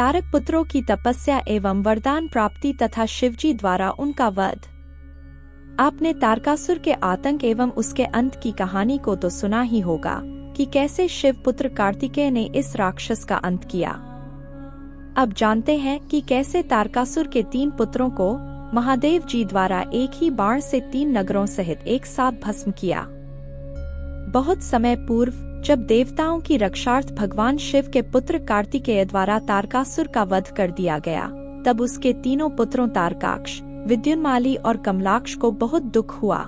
तारक पुत्रों की तपस्या एवं वरदान प्राप्ति तथा शिवजी द्वारा उनका वध। आपने तारकासुर के आतंक एवं उसके अंत की कहानी को तो सुना ही होगा कि कैसे शिव पुत्र कार्तिकेय ने इस राक्षस का अंत किया। अब जानते हैं कि कैसे तारकासुर के 3 पुत्रों को महादेव जी द्वारा एक ही बाण से 3 नगरों सहित एक साथ भस्म किया। बहुत समय पूर्व जब देवताओं की रक्षार्थ भगवान शिव के पुत्र कार्तिकेय द्वारा तारकासुर का वध कर दिया गया, तब उसके तीनों पुत्रों तारकाक्ष, विद्युन्माली और कमलाक्ष को बहुत दुख हुआ।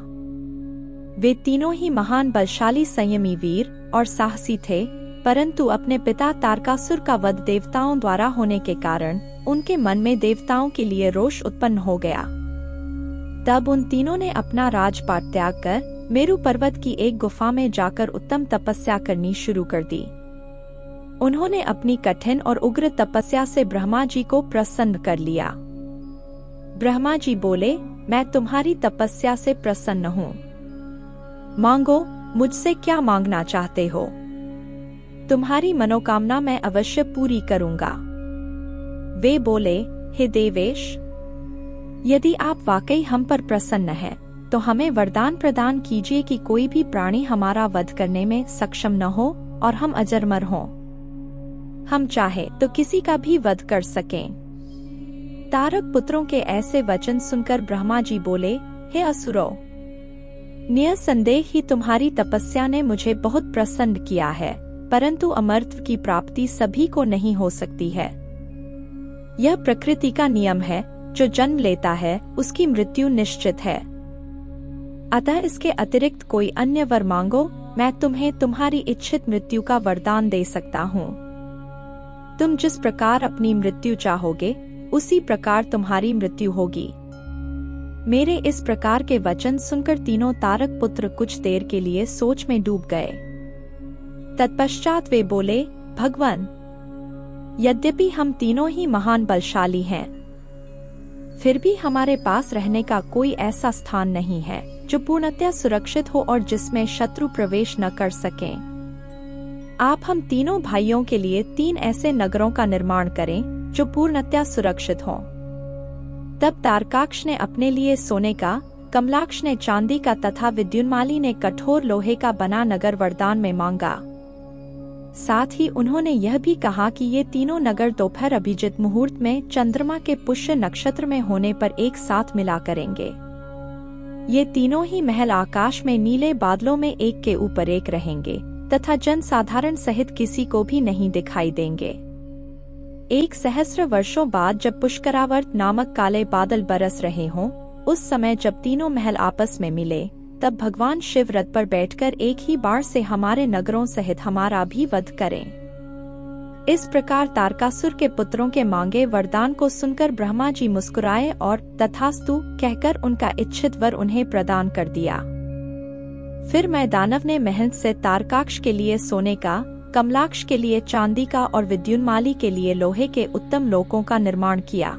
वे तीनों ही महान बलशाली संयमी वीर और साहसी थे, परंतु अपने पिता तारकासुर का वध देवताओं द्वारा होने के कारण उनके मन में देवताओं के लिए रोष उत्पन्न हो गया। तब उन तीनों ने अपना राजपाट त्याग कर मेरु पर्वत की एक गुफा में जाकर उत्तम तपस्या करनी शुरू कर दी। उन्होंने अपनी कठिन और उग्र तपस्या से ब्रह्मा जी को प्रसन्न कर लिया। ब्रह्मा जी बोले, मैं तुम्हारी तपस्या से प्रसन्न हूँ। मांगो, मुझसे क्या मांगना चाहते हो? तुम्हारी मनोकामना मैं अवश्य पूरी करूँगा। वे बोले, हे देवेश, यदि आप वाकई हम पर प्रसन्न हैं, तो हमें वरदान प्रदान कीजिए कि कोई भी प्राणी हमारा वध करने में सक्षम न हो और हम अजरमर हों। हम चाहे तो किसी का भी वध कर सकें। तारक पुत्रों के ऐसे वचन सुनकर ब्रह्मा जी बोले, हे असुरों, निसंदेह ही तुम्हारी तपस्या ने मुझे बहुत प्रसन्न किया है, परंतु अमरत्व की प्राप्ति सभी को नहीं हो सकती है। यह प्रकृति का नियम है, जो जन्म लेता है उसकी मृत्यु निश्चित है। अतः इसके अतिरिक्त कोई अन्य वर मांगो, मैं तुम्हें तुम्हारी इच्छित मृत्यु का वरदान दे सकता हूँ। तुम जिस प्रकार अपनी मृत्यु चाहोगे, उसी प्रकार तुम्हारी मृत्यु होगी। मेरे इस प्रकार के वचन सुनकर तीनों तारक पुत्र कुछ देर के लिए सोच में डूब गए। तत्पश्चात वे बोले, भगवान, यद्यपि हम तीनों ही महान बलशाली हैं, फिर भी हमारे पास रहने का कोई ऐसा स्थान नहीं है जो पूर्णतया सुरक्षित हो और जिसमें शत्रु प्रवेश न कर सकें। आप हम तीनों भाइयों के लिए 3 ऐसे नगरों का निर्माण करें जो पूर्णतया सुरक्षित हों। तब तारकाक्ष ने अपने लिए सोने का, कमलाक्ष ने चांदी का तथा विद्युन्माली ने कठोर लोहे का बना नगर वरदान में मांगा। साथ ही उन्होंने यह भी कहा कि ये तीनों नगर दोपहर अभिजित मुहूर्त में चंद्रमा के पुष्य नक्षत्र में होने पर एक साथ मिला करेंगे। ये तीनों ही महल आकाश में नीले बादलों में एक के ऊपर एक रहेंगे तथा जन साधारण सहित किसी को भी नहीं दिखाई देंगे। 1,000 वर्षों बाद जब पुष्करावर्त नामक काले बादल बरस रहे हों, उस समय जब तीनों महल आपस में मिले, तब भगवान शिव रथ पर बैठकर एक ही बार से हमारे नगरों सहित हमारा भी वध करें। इस प्रकार तारकासुर के पुत्रों के मांगे वरदान को सुनकर ब्रह्मा जी मुस्कुराए और तथास्तु कहकर उनका इच्छित वर उन्हें प्रदान कर दिया। फिर मैं दानव ने महल से तारकाक्ष के लिए सोने का, कमलाक्ष के लिए चांदी का और विद्युन्माली के लिए लोहे के उत्तम लोकों का निर्माण किया।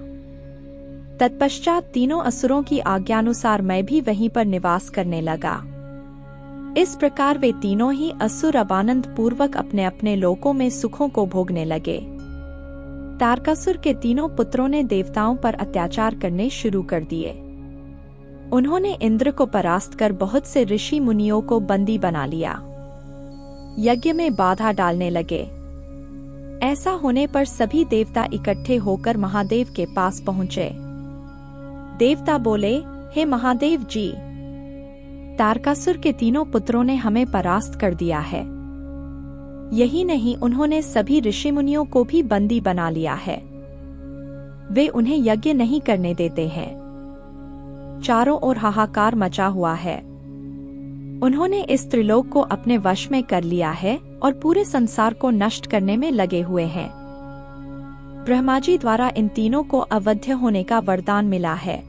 तत्पश्चात तीनों असुरों की आज्ञानुसार मैं भी वहीं पर निवास करने लगा। इस प्रकार वे तीनों ही असुर अब आनंद पूर्वक अपने अपने लोकों में सुखों को भोगने लगे। तारकासुर के तीनों पुत्रों ने देवताओं पर अत्याचार करने शुरू कर दिए। उन्होंने इंद्र को परास्त कर बहुत से ऋषि मुनियों को बंदी बना लिया। यज्ञ में बाधा डालने लगे। ऐसा होने पर सभी देवता इकट्ठे होकर महादेव के पास पहुँचे। देवता बोले, हे महादेव जी, तारकासुर के तीनों पुत्रों ने हमें परास्त कर दिया है। यही नहीं, उन्होंने सभी ऋषि मुनियों को भी बंदी बना लिया है। वे उन्हें यज्ञ नहीं करने देते हैं। चारों ओर हाहाकार मचा हुआ है। उन्होंने इस त्रिलोक को अपने वश में कर लिया है और पूरे संसार को नष्ट करने में लगे हुए हैं। ब्रह्मा जी द्वारा इन तीनों को अवध्य होने का वरदान मिला है।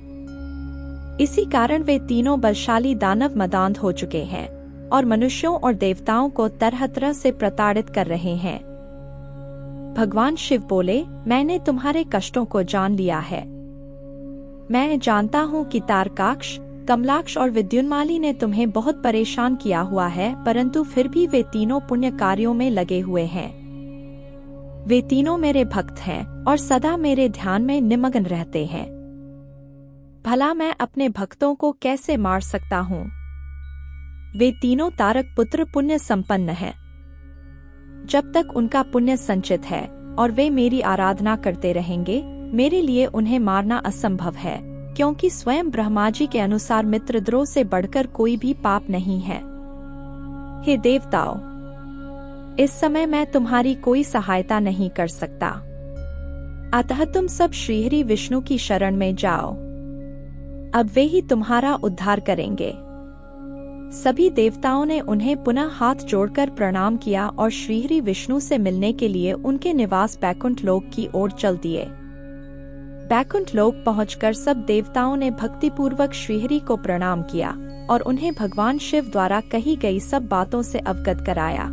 इसी कारण वे तीनों बलशाली दानव मदांध हो चुके हैं और मनुष्यों और देवताओं को तरह तरह से प्रताड़ित कर रहे हैं। भगवान शिव बोले, मैंने तुम्हारे कष्टों को जान लिया है। मैं जानता हूँ कि तारकाक्ष, कमलाक्ष और विद्युन्माली ने तुम्हें बहुत परेशान किया हुआ है, परंतु फिर भी वे तीनों पुण्य कार्यों में लगे हुए हैं। वे तीनों मेरे भक्त हैं और सदा मेरे ध्यान में निमग्न रहते हैं। भला मैं अपने भक्तों को कैसे मार सकता हूँ? वे तीनों तारक पुत्र पुण्य संपन्न हैं। जब तक उनका पुण्य संचित है और वे मेरी आराधना करते रहेंगे, मेरे लिए उन्हें मारना असंभव है, क्योंकि स्वयं ब्रह्मा जी के अनुसार मित्रद्रोह से बढ़कर कोई भी पाप नहीं है। हे देवताओं, इस समय मैं तुम्हारी कोई सहायता नहीं कर सकता, अतः तुम सब श्रीहरि विष्णु की शरण में जाओ। अब वे ही तुम्हारा उद्धार करेंगे। सभी देवताओं ने उन्हें पुनः हाथ जोड़कर प्रणाम किया और श्रीहरि विष्णु से मिलने के लिए उनके निवास बैकुंठ लोक की ओर चल दिए। बैकुंठ लोक पहुंचकर सब देवताओं ने भक्तिपूर्वक श्रीहरि को प्रणाम किया और उन्हें भगवान शिव द्वारा कही गई सब बातों से अवगत कराया।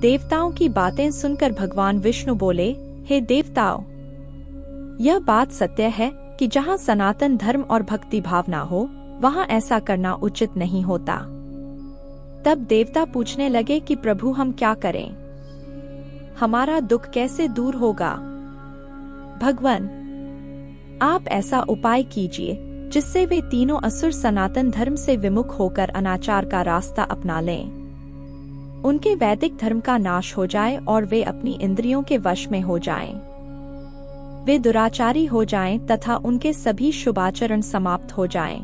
देवताओं की बातें सुनकर भगवान विष्णु बोले, हे देवताओं, यह बात सत्य है कि जहाँ सनातन धर्म और भक्ति भावना हो, वहाँ ऐसा करना उचित नहीं होता। तब देवता पूछने लगे कि प्रभु हम क्या करें? हमारा दुख कैसे दूर होगा? भगवान, आप ऐसा उपाय कीजिए जिससे वे तीनों असुर सनातन धर्म से विमुख होकर अनाचार का रास्ता अपना लें। उनके वैदिक धर्म का नाश हो जाए और वे अपनी इंद्रियों के वश में हो जाएं। वे दुराचारी हो जाएं तथा उनके सभी शुभाचरण समाप्त हो जाएं।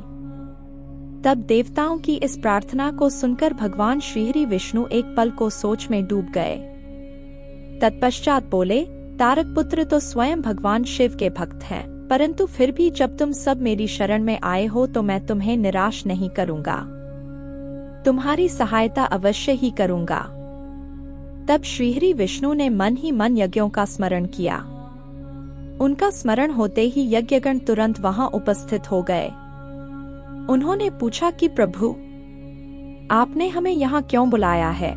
तब देवताओं की इस प्रार्थना को सुनकर भगवान श्रीहरि विष्णु एक पल को सोच में डूब गए। तत्पश्चात बोले, तारक पुत्र तो स्वयं भगवान शिव के भक्त हैं, परंतु फिर भी जब तुम सब मेरी शरण में आए हो तो मैं तुम्हें निराश नहीं करूंगा, तुम्हारी सहायता अवश्य ही करूंगा। तब श्रीहरि विष्णु ने मन ही मन यज्ञों का स्मरण किया। उनका स्मरण होते ही यज्ञगण तुरंत वहां उपस्थित हो गए। उन्होंने पूछा कि प्रभु, आपने हमें यहाँ क्यों बुलाया है?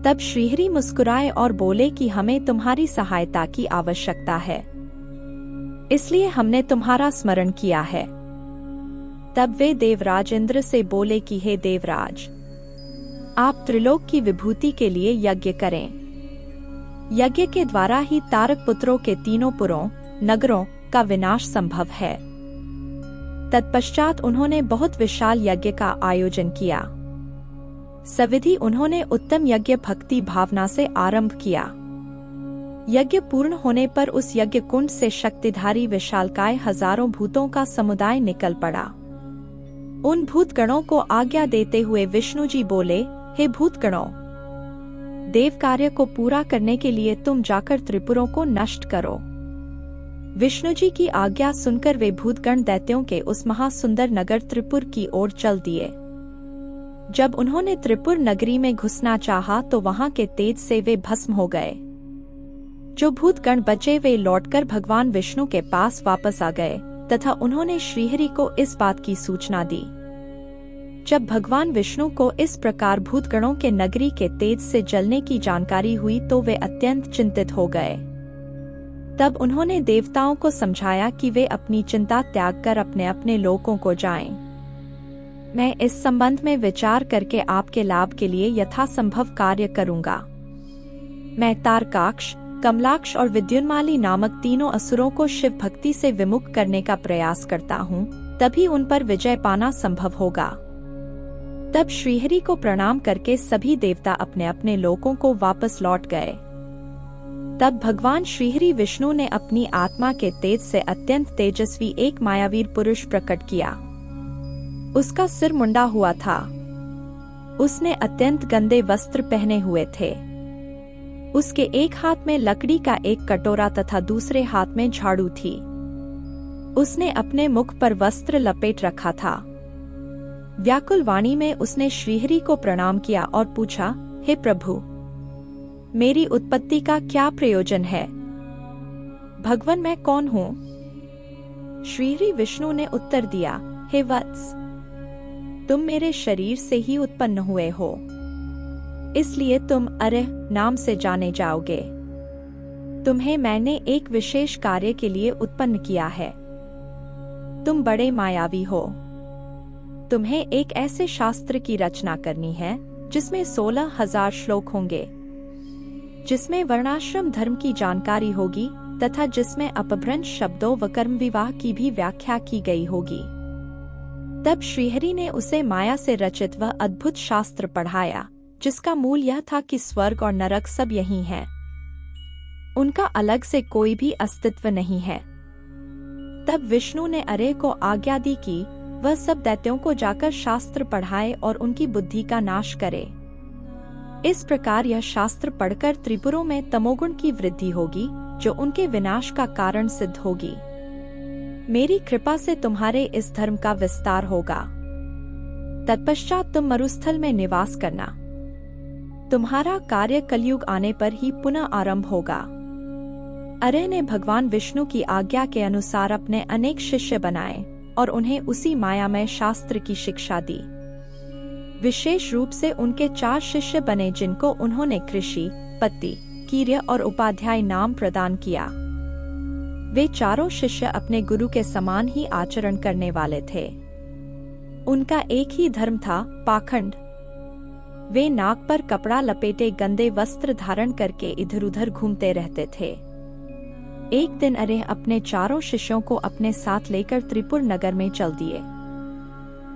तब श्रीहरि मुस्कुराए और बोले कि हमें तुम्हारी सहायता की आवश्यकता है, इसलिए हमने तुम्हारा स्मरण किया है। तब वे देवराज इंद्र से बोले कि हे देवराज, आप त्रिलोक की विभूति के लिए यज्ञ करें। यज्ञ के द्वारा ही तारक पुत्रों के तीनों पुरों, नगरों का विनाश संभव है। तत्पश्चात उन्होंने बहुत विशाल यज्ञ का आयोजन किया। सविधि उन्होंने उत्तम यज्ञ भक्ति भावना से आरंभ किया। यज्ञ पूर्ण होने पर उस यज्ञ कुंड से शक्तिधारी विशालकाय हजारों भूतों का समुदाय निकल पड़ा। उन भूतगणों को आज्ञा देते हुए विष्णु जी बोले, हे भूतगणों, देव कार्य को पूरा करने के लिए तुम जाकर त्रिपुरों को नष्ट करो। विष्णु जी की आज्ञा सुनकर वे भूतगण दैत्यों के उस महासुंदर नगर त्रिपुर की ओर चल दिए। जब उन्होंने त्रिपुर नगरी में घुसना चाहा तो वहां के तेज से वे भस्म हो गए। जो भूतगण बचे वे लौटकर भगवान विष्णु के पास वापस आ गए तथा उन्होंने श्रीहरि को इस बात की सूचना दी। जब भगवान विष्णु को इस प्रकार भूतगणों के नगरी के तेज से जलने की जानकारी हुई तो वे अत्यंत चिंतित हो गए। तब उन्होंने देवताओं को समझाया कि वे अपनी चिंता त्याग कर अपने अपने लोकों को जाएं। मैं इस संबंध में विचार करके आपके लाभ के लिए यथासंभव कार्य करूंगा। मैं तारकाक्ष, कमलाक्ष और विद्युन्माली नामक तीनों असुरों को शिव भक्ति से विमुख करने का प्रयास करता हूँ, तभी उन पर विजय पाना संभव होगा। तब श्रीहरि को प्रणाम करके सभी देवता अपने अपने लोकों को वापस लौट गए। तब भगवान श्रीहरि विष्णु ने अपनी आत्मा के तेज से अत्यंत तेजस्वी एक मायावीर पुरुष प्रकट किया। उसका सिर मुंडा हुआ था। उसने अत्यंत गंदे वस्त्र पहने हुए थे। उसके एक हाथ में लकड़ी का एक कटोरा तथा दूसरे हाथ में झाड़ू थी। उसने अपने मुख पर वस्त्र लपेट रखा था। व्याकुल वाणी में उसने श्रीहरि को प्रणाम किया और पूछा, हे प्रभु, मेरी उत्पत्ति का क्या प्रयोजन है? भगवान, मैं कौन हूँ? श्रीहरि विष्णु ने उत्तर दिया, हे वत्स, तुम मेरे शरीर से ही उत्पन्न हुए हो, इसलिए तुम अरह नाम से जाने जाओगे। तुम्हें मैंने एक विशेष कार्य के लिए उत्पन्न किया है। तुम बड़े मायावी हो। तुम्हें एक ऐसे शास्त्र की रचना करनी है जिसमें 16,000 श्लोक होंगे। जिसमें वर्णाश्रम धर्म की जानकारी होगी तथा जिसमें अपभ्रंश शब्दों व कर्म विवाह की भी व्याख्या की गई होगी। तब श्रीहरि ने उसे माया से रचित वह अद्भुत शास्त्र पढ़ाया, जिसका मूल यह था कि स्वर्ग और नरक सब यही हैं। उनका अलग से कोई भी अस्तित्व नहीं है। तब विष्णु ने अरे को आज्ञा दी कि वह सब दैत्यों को जाकर शास्त्र पढ़ाए और उनकी बुद्धि का नाश करे। इस प्रकार यह शास्त्र पढ़कर त्रिपुरों में तमोगुण की वृद्धि होगी, जो उनके विनाश का कारण सिद्ध होगी। मेरी कृपा से तुम्हारे इस धर्म का विस्तार होगा। तत्पश्चात तुम मरुस्थल में निवास करना। तुम्हारा कार्य कलयुग आने पर ही पुनः आरंभ होगा। अरे ने भगवान विष्णु की आज्ञा के अनुसार अपने अनेक शिष्य बनाए और उन्हें उसी मायामय शास्त्र की शिक्षा दी। विशेष रूप से उनके 4 शिष्य बने, जिनको उन्होंने कृषि, पत्ति, कीर्य और उपाध्याय नाम प्रदान किया। वे चारों शिष्य अपने गुरु के समान ही आचरण करने वाले थे। उनका एक ही धर्म था, पाखंड। वे नाक पर कपड़ा लपेटे गंदे वस्त्र धारण करके इधर उधर घूमते रहते थे। एक दिन अरे अपने चारों शिष्यों को अपने साथ लेकर त्रिपुर नगर में चल दिए।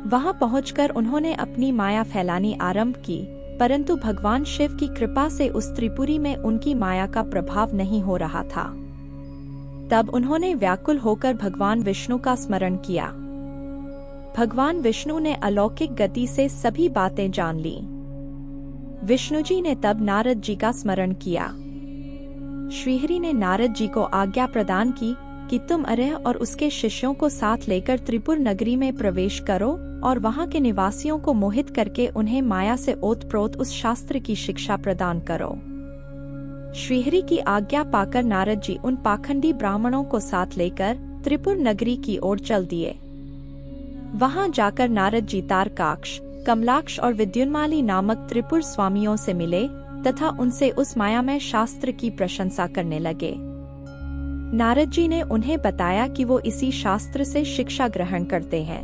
वहां पहुंचकर उन्होंने अपनी माया फैलानी आरंभ की, परंतु भगवान शिव की कृपा से उस त्रिपुरी में उनकी माया का प्रभाव नहीं हो रहा था। तब उन्होंने व्याकुल होकर भगवान विष्णु का स्मरण किया। भगवान विष्णु ने अलौकिक गति से सभी बातें जान ली। विष्णु जी ने तब नारद जी का स्मरण किया। श्रीहरि ने नारद जी को आज्ञा प्रदान की कि तुम अरह और उसके शिष्यों को साथ लेकर त्रिपुर नगरी में प्रवेश करो और वहां के निवासियों को मोहित करके उन्हें माया से ओतप्रोत उस शास्त्र की शिक्षा प्रदान करो। श्रीहरि की आज्ञा पाकर नारद जी उन पाखंडी ब्राह्मणों को साथ लेकर त्रिपुर नगरी की ओर चल दिए। वहां जाकर नारद जी तारकाक्ष, कमलाक्ष और विद्युन्माली नामक त्रिपुर स्वामियों से मिले तथा उनसे उस मायामय शास्त्र की प्रशंसा करने लगे। नारद जी ने उन्हें बताया कि वो इसी शास्त्र से शिक्षा ग्रहण करते हैं।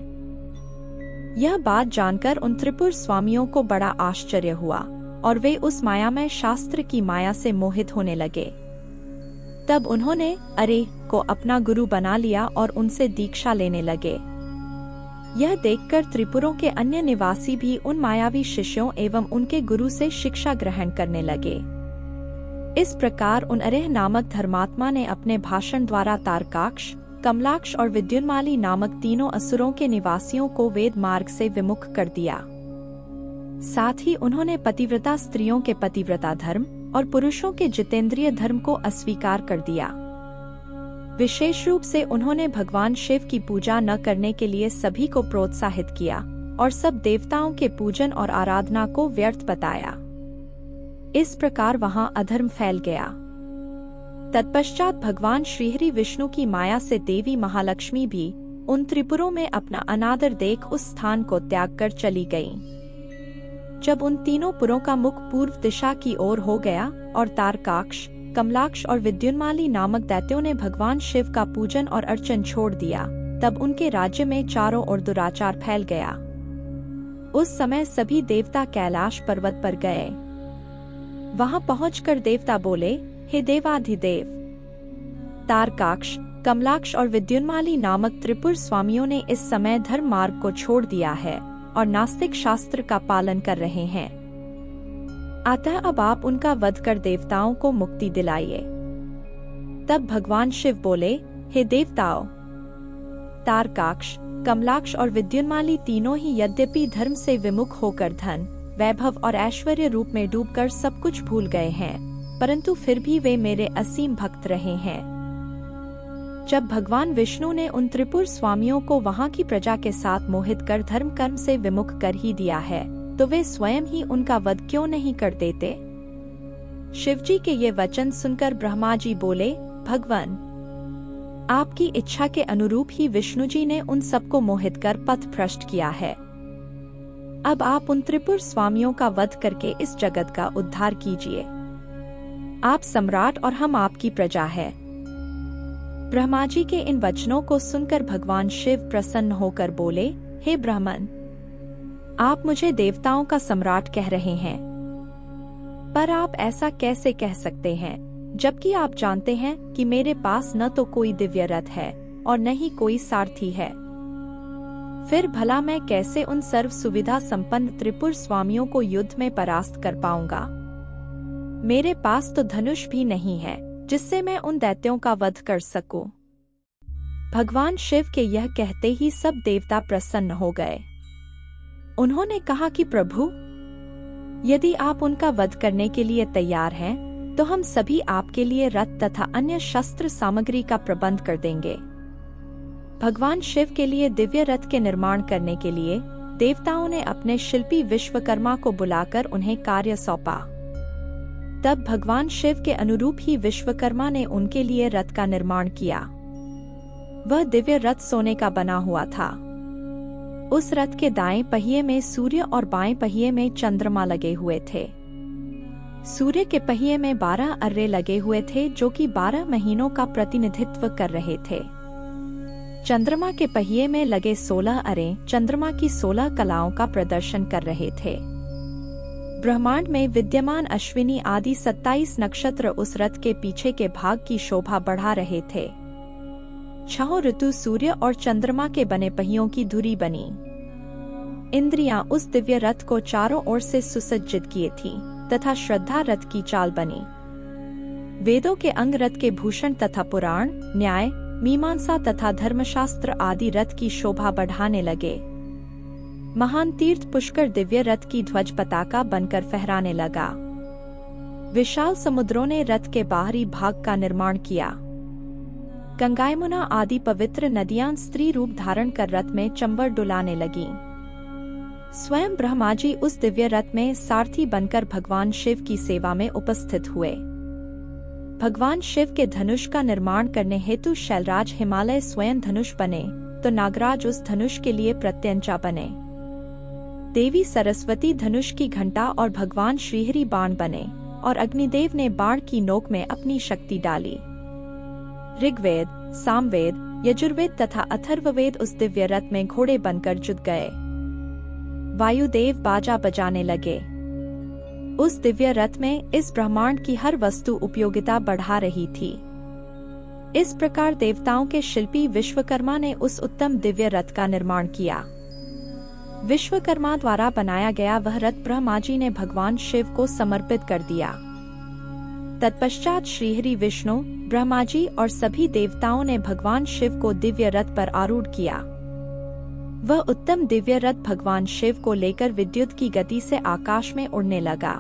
यह बात जानकर उन त्रिपुर स्वामियों को बड़ा आश्चर्य हुआ और वे उस मायामय शास्त्र की माया से मोहित होने लगे। तब उन्होंने अरे को अपना गुरु बना लिया और उनसे दीक्षा लेने लगे। यह देखकर त्रिपुरों के अन्य निवासी भी उन मायावी शिष्यों एवं उनके गुरु से शिक्षा ग्रहण करने लगे। इस प्रकार उन अरेह नामक धर्मात्मा ने अपने भाषण द्वारा तारकाक्ष, कमलाक्ष और विद्युन्माली नामक तीनों असुरों के निवासियों को वेद मार्ग से विमुख कर दिया। साथ ही उन्होंने पतिव्रता स्त्रियों के पतिव्रता धर्म और पुरुषों के जितेंद्रिय धर्म को अस्वीकार कर दिया। विशेष रूप से उन्होंने भगवान शिव की पूजा न करने के लिए सभी को प्रोत्साहित किया और सब देवताओं के पूजन और आराधना को व्यर्थ बताया। इस प्रकार वहां अधर्म फैल गया। तत्पश्चात भगवान श्रीहरि विष्णु की माया से देवी महालक्ष्मी भी उन त्रिपुरों में अपना अनादर देख उस स्थान को त्याग कर चली गईं। जब उन तीनों पुरों का मुख पूर्व दिशा की ओर हो गया और तारकाक्ष, कमलाक्ष और विद्युन्माली नामक दैत्यों ने भगवान शिव का पूजन और अर्चन छोड़ दिया, तब उनके राज्य में चारों ओर दुराचार फैल गया। उस समय सभी देवता कैलाश पर्वत पर गए। वहां पहुंचकर देवता बोले, हे देवाधिदेव, तारकाक्ष, कमलाक्ष और विद्युन्माली नामक त्रिपुर स्वामियों ने इस समय धर्म मार्ग को छोड़ दिया है और नास्तिक शास्त्र का पालन कर रहे हैं। अतः अब आप उनका वध कर देवताओं को मुक्ति दिलाइए। तब भगवान शिव बोले, हे देवताओं, तारकाक्ष, कमलाक्ष और विद्युन्माली तीनों ही यद्यपि धर्म से विमुख होकर धन, वैभव और ऐश्वर्य रूप में डूबकर सब कुछ भूल गए हैं, परंतु फिर भी वे मेरे असीम भक्त रहे हैं। जब भगवान विष्णु ने उन त्रिपुर स्वामियों को वहां की प्रजा के साथ मोहित कर धर्म कर्म से विमुख कर ही दिया है, तो वे स्वयं ही उनका वध क्यों नहीं कर देते? शिवजी के ये वचन सुनकर ब्रह्मा जी बोले, भगवान, आपकी इच्छा के अनुरूप ही विष्णु जी ने उन सबको मोहित कर पथ भ्रष्ट किया है। अब आप उन त्रिपुर स्वामियों का वध करके इस जगत का उद्धार कीजिए। आप सम्राट और हम आपकी प्रजा है। ब्रह्मा जी के इन वचनों को सुनकर भगवान शिव प्रसन्न होकर बोले, हे ब्राह्मण, आप मुझे देवताओं का सम्राट कह रहे हैं। पर आप ऐसा कैसे कह सकते हैं, जबकि आप जानते हैं कि मेरे पास न तो कोई दिव्य रथ है और न ही कोई सारथी है। फिर भला मैं कैसे उन सर्व सुविधा संपन्न त्रिपुर स्वामियों को युद्ध में परास्त कर पाऊंगा? मेरे पास तो धनुष भी नहीं है जिससे मैं उन दैत्यों का वध कर सकूं। भगवान शिव के यह कहते ही सब देवता प्रसन्न हो गए। उन्होंने कहा कि प्रभु, यदि आप उनका वध करने के लिए तैयार हैं, तो हम सभी आपके लिए रथ तथा अन्य शस्त्र सामग्री का प्रबंध कर देंगे। भगवान शिव के लिए दिव्य रथ के निर्माण करने के लिए देवताओं ने अपने शिल्पी विश्वकर्मा को बुलाकर उन्हें कार्य सौंपा। तब भगवान शिव के अनुरूप ही विश्वकर्मा ने उनके लिए रथ का निर्माण किया। वह दिव्य रथ सोने का बना हुआ था। उस रथ के दाएं पहिए में सूर्य और बाएं पहिए में चंद्रमा लगे हुए थे। सूर्य के पहिए में 12 अर्रे लगे हुए थे जो कि 12 महीनों का प्रतिनिधित्व कर रहे थे। चंद्रमा के पहिए में लगे 16 अर्रे चंद्रमा की 16 कलाओं का प्रदर्शन कर रहे थे। ब्रह्मांड में विद्यमान अश्विनी आदि 27 नक्षत्र उस रथ के पीछे के भाग की शोभा बढ़ा रहे थे। 6 ऋतु सूर्य और चंद्रमा के बने पहियों की धुरी बनी। इंद्रियां उस दिव्य रथ को चारों ओर से सुसज्जित किए थी तथा श्रद्धा रथ की चाल बनी। वेदों के अंग रथ के भूषण तथा पुराण, न्याय, मीमांसा तथा धर्मशास्त्र आदि रथ की शोभा बढ़ाने लगे। महान तीर्थ पुष्कर दिव्य रथ की ध्वज पताका बनकर फहराने लगा। विशाल समुद्रों ने रथ के बाहरी भाग का निर्माण किया। गंगा यमुना आदि पवित्र नदियां स्त्री रूप धारण कर रथ में चंबड़ डुलाने लगीं। स्वयं ब्रह्मा जी उस दिव्य रथ में सारथी बनकर भगवान शिव की सेवा में उपस्थित हुए। भगवान शिव के धनुष का निर्माण करने हेतु शैलराज हिमालय स्वयं धनुष बने, तो नागराज उस धनुष के लिए प्रत्यंचा बने। देवी सरस्वती धनुष की घंटा और भगवान श्रीहरि बाण बने और अग्निदेव ने बाण की नोक में अपनी शक्ति डाली। ऋग्वेद, सामवेद, यजुर्वेद तथा अथर्ववेद उस दिव्य रथ में घोड़े बनकर जुट गए। वायुदेव बाजा बजाने लगे। उस दिव्य रथ में इस ब्रह्मांड की हर वस्तु उपयोगिता बढ़ा रही थी। इस प्रकार देवताओं के शिल्पी विश्वकर्मा ने उस उत्तम दिव्य रथ का निर्माण किया। विश्वकर्मा द्वारा बनाया गया वह रथ ब्रह्मा जी ने भगवान शिव को समर्पित कर दिया। तत्पश्चात श्रीहरि, विष्णु, ब्रह्मा जी और सभी देवताओं ने भगवान शिव को दिव्य रथ पर आरूढ़ किया। वह उत्तम दिव्य रथ भगवान शिव को लेकर विद्युत की गति से आकाश में उड़ने लगा।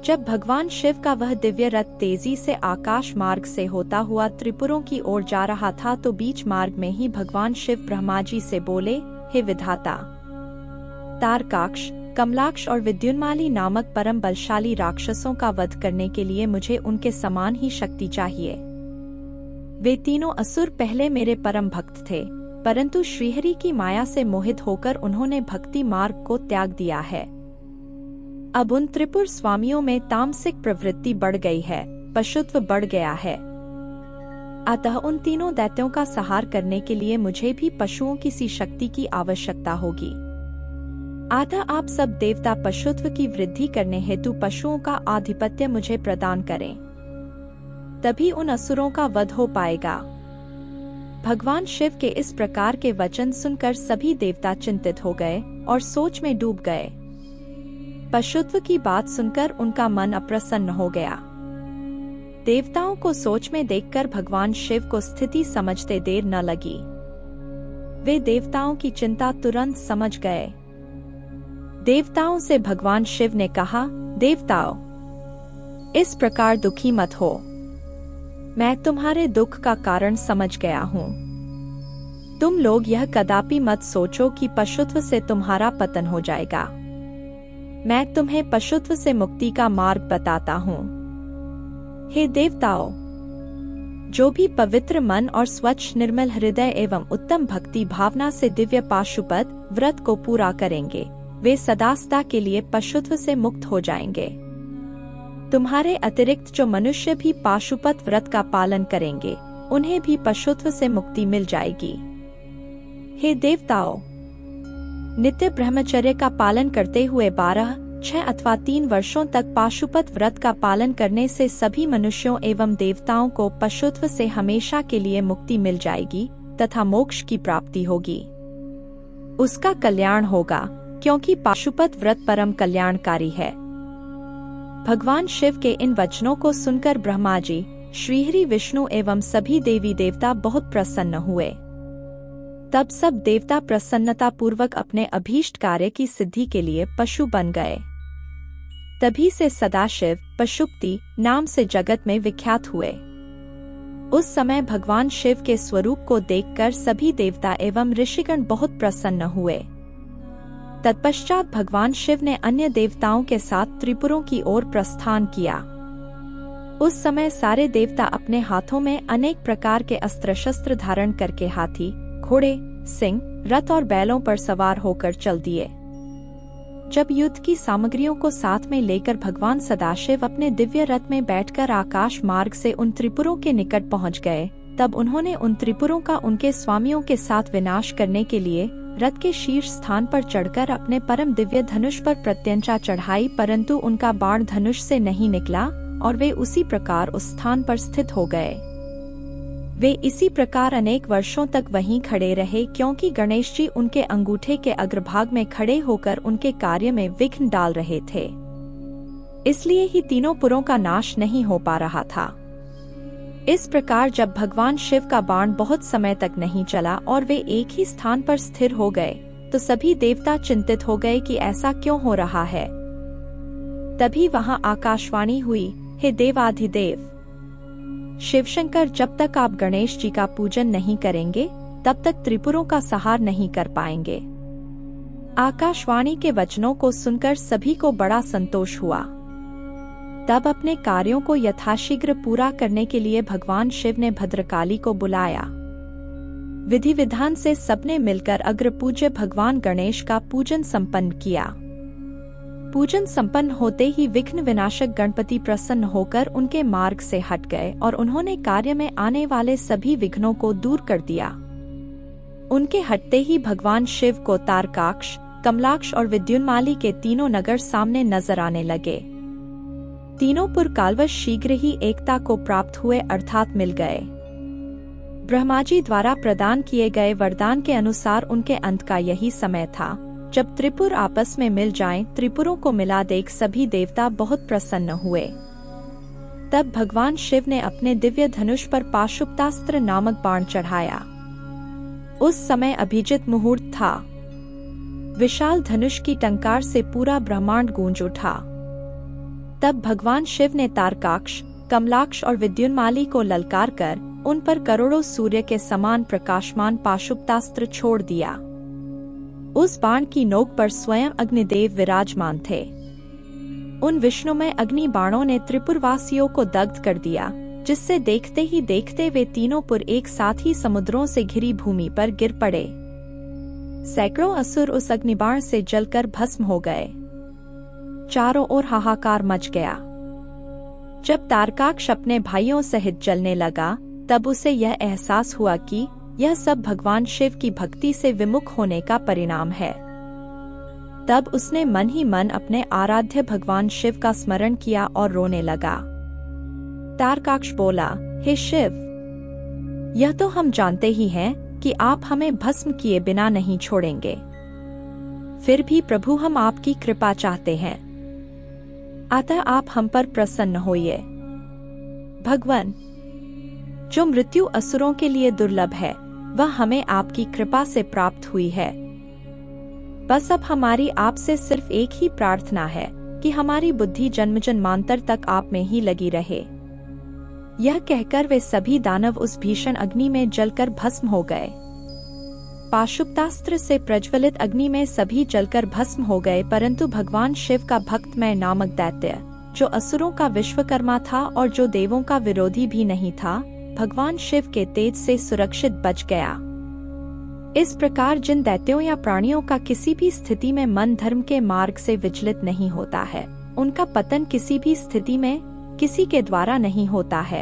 जब भगवान शिव का वह दिव्य रथ तेजी से आकाश मार्ग से होता हुआ त्रिपुरों की ओर जा रहा था, तो बीच मार्ग में ही भगवान शिव ब्रह्मा जी से बोले, हे विधाता, तारकाक्ष, कमलाक्ष और विद्युन्माली नामक परम बलशाली राक्षसों का वध करने के लिए मुझे उनके समान ही शक्ति चाहिए। वे तीनों असुर पहले मेरे परम भक्त थे, परंतु श्रीहरि की माया से मोहित होकर उन्होंने भक्ति मार्ग को त्याग दिया है। अब उन त्रिपुर स्वामियों में तामसिक प्रवृत्ति बढ़ गई है, पशुत्व बढ़ गया है। अतः उन तीनों दैत्यों का संहार करने के लिए मुझे भी पशुओं की सी शक्ति की आवश्यकता होगी। अतः आप सब देवता पशुत्व की वृद्धि करने हेतु पशुओं का आधिपत्य मुझे प्रदान करें, तभी उन असुरों का वध हो पाएगा। भगवान शिव के इस प्रकार के वचन सुनकर सभी देवता चिंतित हो गए और सोच में डूब गए। पशुत्व की बात सुनकर उनका मन अप्रसन्न हो गया। देवताओं को सोच में देखकर भगवान शिव को स्थिति समझते देर न लगी। वे देवताओं की चिंता तुरंत समझ गए। देवताओं से भगवान शिव ने कहा, देवताओं, इस प्रकार दुखी मत हो। मैं तुम्हारे दुख का कारण समझ गया हूँ। तुम लोग यह कदापि मत सोचो कि पशुत्व से तुम्हारा पतन हो जाएगा। मैं तुम्हें पशुत्व से मुक्ति का मार्ग बताता हूँ। हे देवताओं, जो भी पवित्र मन और स्वच्छ निर्मल हृदय एवं उत्तम भक्ति भावना से दिव्य पाशुपत व्रत को पूरा करेंगे, वे सदा के लिए पशुत्व से मुक्त हो जाएंगे। तुम्हारे अतिरिक्त जो मनुष्य भी पाशुपत व्रत का पालन करेंगे, उन्हें भी पशुत्व से मुक्ति मिल जाएगी। हे देवताओं, नित्य ब्रह्मचर्य का पालन करते हुए 12 6 अथवा 3 वर्षों तक पाशुपत व्रत का पालन करने से सभी मनुष्यों एवं देवताओं को पशुत्व से हमेशा के लिए मुक्ति मिल जाएगी तथा मोक्ष की प्राप्ति होगी। उसका कल्याण होगा, क्योंकि पाशुपत व्रत परम कल्याणकारी है। भगवान शिव के इन वचनों को सुनकर ब्रह्मा जी, श्रीहरि विष्णु एवं सभी देवी देवता बहुत प्रसन्न हुए। तब सब देवता प्रसन्नता पूर्वक अपने अभीष्ट कार्य की सिद्धि के लिए पशु बन गए। तभी से सदाशिव पशुपति नाम से जगत में विख्यात हुए। उस समय भगवान शिव के स्वरूप को देखकर सभी देवता एवं ऋषिगण बहुत प्रसन्न हुए। तत्पश्चात भगवान शिव ने अन्य देवताओं के साथ त्रिपुरों की ओर प्रस्थान किया। उस समय सारे देवता अपने हाथों में अनेक प्रकार के अस्त्र शस्त्र धारण करके हाथी, घोड़े, सिंह, रथ और बैलों पर सवार होकर चल दिए। जब युद्ध की सामग्रियों को साथ में लेकर भगवान सदाशिव अपने दिव्य रथ में बैठकर आकाश मार्ग से उन त्रिपुरों के निकट पहुंच गए, तब उन्होंने उन त्रिपुरों का उनके स्वामियों के साथ विनाश करने के लिए रथ के शीर्ष स्थान पर चढ़कर अपने परम दिव्य धनुष पर प्रत्यंचा चढ़ाई, परंतु उनका बाण धनुष से नहीं निकला और वे उसी प्रकार उस स्थान पर स्थित हो गए। वे इसी प्रकार अनेक वर्षों तक वहीं खड़े रहे, क्योंकि गणेश जी उनके अंगूठे के अग्रभाग में खड़े होकर उनके कार्य में विघ्न डाल रहे थे। इसलिए ही तीनों पुरों का नाश नहीं हो पा रहा था। इस प्रकार जब भगवान शिव का बाण बहुत समय तक नहीं चला और वे एक ही स्थान पर स्थिर हो गए, तो सभी देवता चिंतित हो गए कि ऐसा क्यों हो रहा है। तभी वहां आकाशवाणी हुई, हे देवाधिदेव शिवशंकर, जब तक आप गणेश जी का पूजन नहीं करेंगे तब तक त्रिपुरों का संहार नहीं कर पाएंगे। आकाशवाणी के वचनों को सुनकर सभी को बड़ा संतोष हुआ। तब अपने कार्यों को यथाशीघ्र पूरा करने के लिए भगवान शिव ने भद्रकाली को बुलाया। विधि विधान से सबने मिलकर अग्रपूज्य भगवान गणेश का पूजन संपन्न किया। पूजन संपन्न होते ही विघ्न विनाशक गणपति प्रसन्न होकर उनके मार्ग से हट गए और उन्होंने कार्य में आने वाले सभी विघ्नों को दूर कर दिया। उनके हटते ही भगवान शिव को तारकाक्ष, कमलाक्ष और विद्युन्माली के तीनों नगर सामने नजर आने लगे। तीनों पुर कालवश शीघ्र ही एकता को प्राप्त हुए, अर्थात मिल गए। ब्रह्मा जी द्वारा प्रदान किए गए वरदान के अनुसार उनके अंत का यही समय था जब त्रिपुर आपस में मिल जाएं। त्रिपुरों को मिला देख सभी देवता बहुत प्रसन्न हुए। तब भगवान शिव ने अपने दिव्य धनुष पर पाशुपतास्त्र नामक बाण चढ़ाया। उस समय अभिजित मुहूर्त था। विशाल धनुष की टंकार से पूरा ब्रह्मांड गूंज उठा। तब भगवान शिव ने तारकाक्ष, कमलाक्ष और विद्युन्माली को ललकार कर उन पर करोड़ों सूर्य के समान प्रकाशमान पाशुपतास्त्र छोड़ दिया। उस बाण की नोक पर स्वयं अग्निदेव विराजमान थे। उन विष्णुमय अग्नि बाणों ने त्रिपुरवासियों को दग्ध कर दिया, जिससे देखते ही देखते वे तीनों पुर एक साथ ही समुद्रों से घिरी भूमि पर गिर पड़े। सैकड़ों असुर उस अग्निबाण से जलकर भस्म हो गए। चारों ओर हाहाकार मच गया। जब तारकाक्ष अपने भाइयों सहित जलने लगा, तब उसे यह एहसास हुआ कि यह सब भगवान शिव की भक्ति से विमुख होने का परिणाम है। तब उसने मन ही मन अपने आराध्य भगवान शिव का स्मरण किया और रोने लगा। तारकाक्ष बोला, हे शिव, यह तो हम जानते ही हैं कि आप हमें भस्म किए बिना नहीं छोड़ेंगे। फिर भी प्रभु, हम आपकी कृपा चाहते हैं, अतः आप हम पर प्रसन्न होइए। भगवान, जो मृत्यु असुरों के लिए दुर्लभ है, वह हमें आपकी कृपा से प्राप्त हुई है। बस अब हमारी आपसे सिर्फ एक ही प्रार्थना है कि हमारी बुद्धि जन्म जन्मांतर तक आप में ही लगी रहे। यह कहकर वे सभी दानव उस भीषण अग्नि में जलकर भस्म हो गए। पाशुपतास्त्र से प्रज्वलित अग्नि में सभी जलकर भस्म हो गए, परंतु भगवान शिव का भक्तमय नामक दैत्य, जो असुरों का विश्वकर्मा था और जो देवों का विरोधी भी नहीं था, भगवान शिव के तेज से सुरक्षित बच गया। इस प्रकार जिन दैत्यों या प्राणियों का किसी भी स्थिति में मन धर्म के मार्ग से विचलित नहीं होता है, उनका पतन किसी भी स्थिति में किसी के द्वारा नहीं होता है।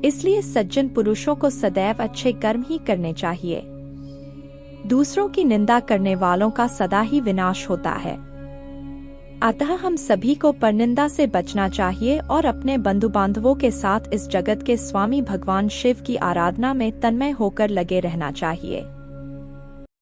इसलिए सज्जन पुरुषों को सदैव अच्छे कर्म ही करने चाहिए। दूसरों की निंदा करने वालों का सदा ही विनाश होता है। अतः हम सभी को परनिंदा से बचना चाहिए और अपने बंधु बांधवों के साथ इस जगत के स्वामी भगवान शिव की आराधना में तन्मय होकर लगे रहना चाहिए।